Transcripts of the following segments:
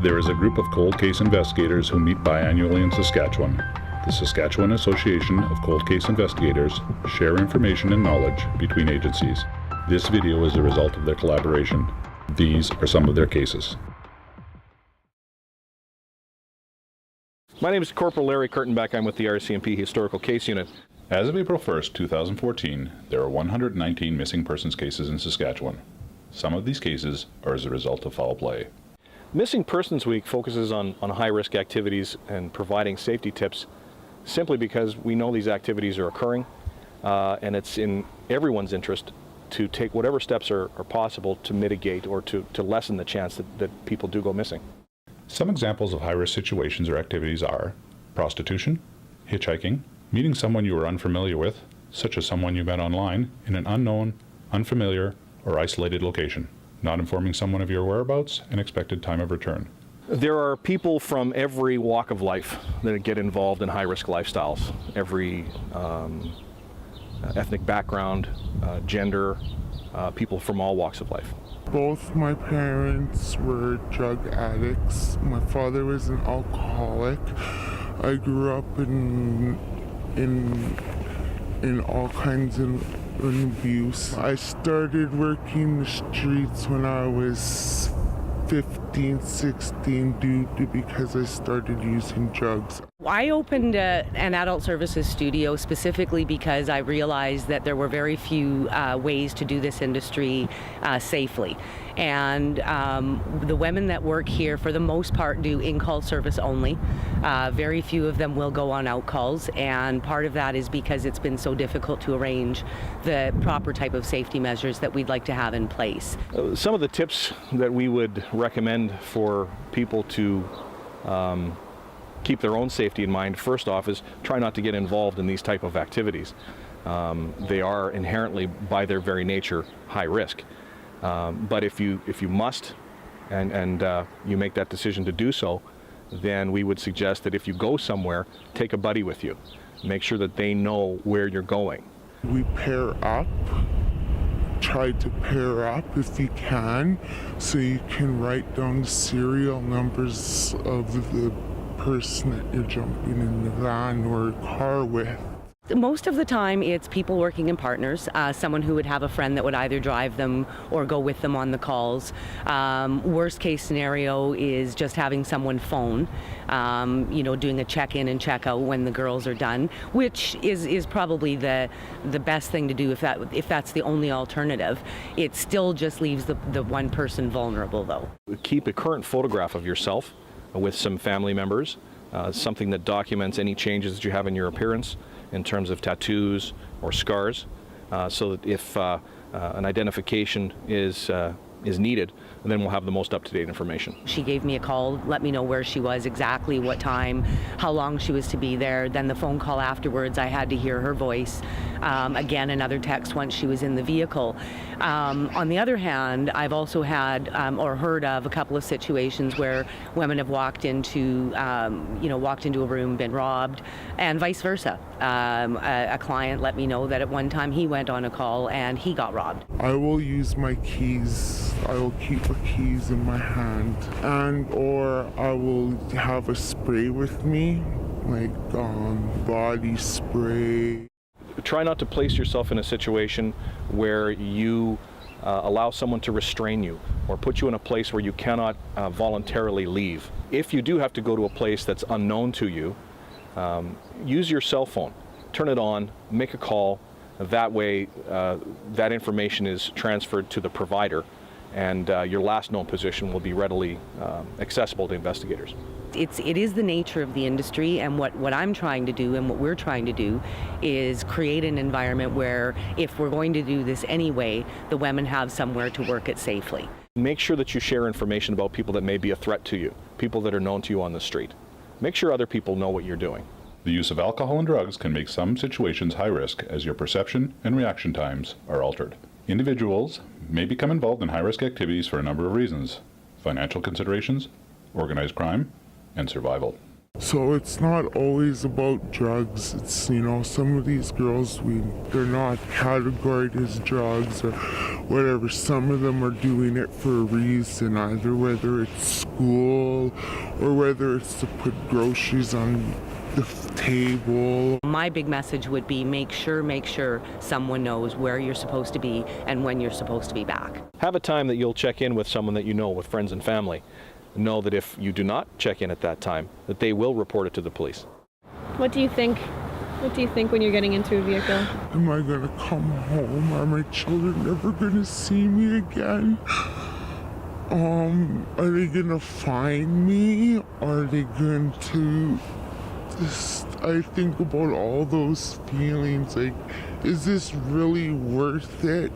There is a group of cold case investigators who meet biannually in Saskatchewan. The Saskatchewan Association of Cold Case Investigators share information and knowledge between agencies. This video is a result of their collaboration. These are some of their cases. My name is Corporal Larry Kurtenbach. I'm with the RCMP Historical Case Unit. As of April 1st, 2014, there are 119 missing persons cases in Saskatchewan. Some of these cases are as a result of foul play. Missing Persons Week focuses on high-risk activities and providing safety tips simply because we know these activities are occurring and it's in everyone's interest to take whatever steps are possible to mitigate or to lessen the chance that people do go missing. Some examples of high-risk situations or activities are prostitution, hitchhiking, meeting someone you are unfamiliar with, such as someone you met online, in an unknown, unfamiliar, or isolated location, not informing someone of your whereabouts and expected time of return. There are people from every walk of life that get involved in high-risk lifestyles, every ethnic background, gender, people from all walks of life. Both my parents were drug addicts. My father was an alcoholic. I grew up in all kinds of abuse. I started working the streets when I was 15, 16 because I started using drugs. I opened an adult services studio specifically because I realized that there were very few ways to do this industry safely. And the women that work here, for the most part, do in-call service only. Very few of them will go on out calls, and part of that is because it's been so difficult to arrange the proper type of safety measures that we'd like to have in place. Some of the tips that we would recommend for people to keep their own safety in mind, first off, is try not to get involved in these type of activities. They are inherently, by their very nature, high risk. But if you must and you make that decision to do so, then we would suggest that if you go somewhere, take a buddy with you. Make sure that they know where you're going. We pair up. Try to pair up if you can, so you can write down the serial numbers of the person that you're jumping in the van or car with. Most of the time it's people working in partners, someone who would have a friend that would either drive them or go with them on the calls. Worst case scenario is just having someone phone, doing a check-in and check-out when the girls are done, which is probably the best thing to do if that's the only alternative. It still just leaves the one person vulnerable, though. Keep a current photograph of yourself with some family members, something that documents any changes that you have in your appearance in terms of tattoos or scars, so that if an identification is needed, then we'll have the most up-to-date information. She gave me a call, let me know where she was, exactly what time, how long she was to be there. Then the phone call afterwards, I had to hear her voice. Again, another text once she was in the vehicle. On the other hand, I've also had or heard of a couple of situations where women have walked into a room, been robbed, and vice versa. A client let me know that at one time he went on a call and he got robbed. I will use my keys. I will keep the keys in my hand, or I will have a spray with me, like body spray. Try not to place yourself in a situation where you allow someone to restrain you or put you in a place where you cannot voluntarily leave. If you do have to go to a place that's unknown to you, use your cell phone, turn it on, make a call. That way that information is transferred to the provider, and your last known position will be readily accessible to investigators. It is the nature of the industry, and what I'm trying to do and what we're trying to do is create an environment where, if we're going to do this anyway, the women have somewhere to work it safely. Make sure that you share information about people that may be a threat to you, people that are known to you on the street. Make sure other people know what you're doing. The use of alcohol and drugs can make some situations high risk as your perception and reaction times are altered. Individuals may become involved in high-risk activities for a number of reasons: financial considerations, organized crime, and survival. So it's not always about drugs. It's, you know, some of these girls, they're not categorized as drugs or whatever. Some of them are doing it for a reason, either whether it's school or whether it's to put groceries on the table. My big message would be make sure someone knows where you're supposed to be and when you're supposed to be back. Have a time that you'll check in with someone that you know, with friends and family. Know that if you do not check in at that time, that they will report it to the police. What do you think? What do you think when you're getting into a vehicle? Am I gonna come home? Are my children never gonna see me again? Are they gonna find me? Are they going to I think about all those feelings, like, is this really worth it?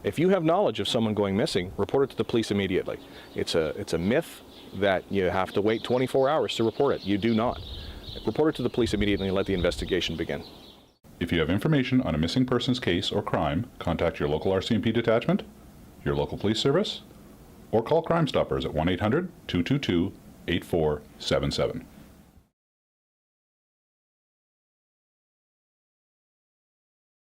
If you have knowledge of someone going missing, report it to the police immediately. It's a myth that you have to wait 24 hours to report it. You do not. Report it to the police immediately and let the investigation begin. If you have information on a missing persons case or crime, contact your local RCMP detachment, your local police service, or call Crime Stoppers at 1-800-222-8477.